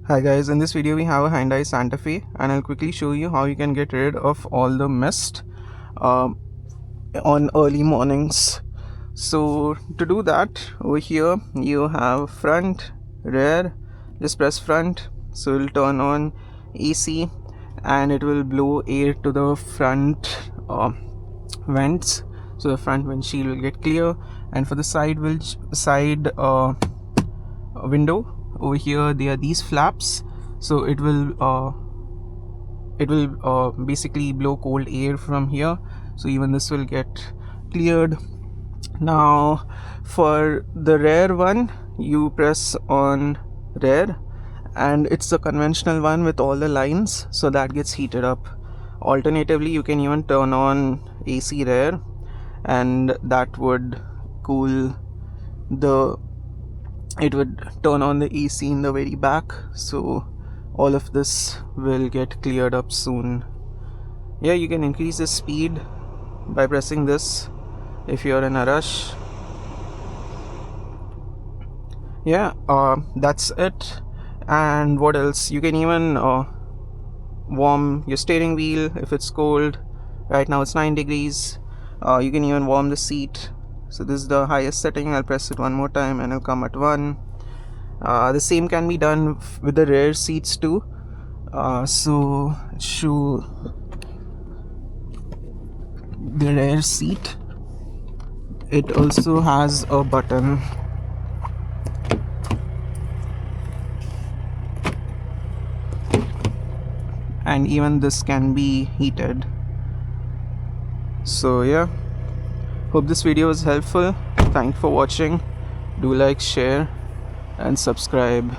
Hi guys, in this video we have a Hyundai Santa Fe and I'll quickly show you how you can get rid of all the mist um, on early mornings. So to do that, over here you have front, rear. Just press front, so it'll turn on AC and it will blow air to the front vents, so the front windshield will get clear. And for the side window, over here there are these flaps, so it will basically blow cold air from here, so even this will get cleared. Now for the rear one, you press on rear and it's a conventional one with all the lines, so that gets heated up. Alternatively, you can even turn on AC rear and that would cool it would turn on the AC in the very back, so all of this will get cleared up soon. Yeah, you can increase the speed by pressing this if you're in a rush. Yeah, that's it. And what else? You can even warm your steering wheel if it's cold. Right now it's 9 degrees. You can even warm the seat. So this is the highest setting. I'll press it one more time and it'll come at 1. The same can be done with the rear seats too. So show the rear seat. It also has a button. And even this can be heated. So yeah, hope this video was helpful. Thanks for watching. Do like, share and subscribe.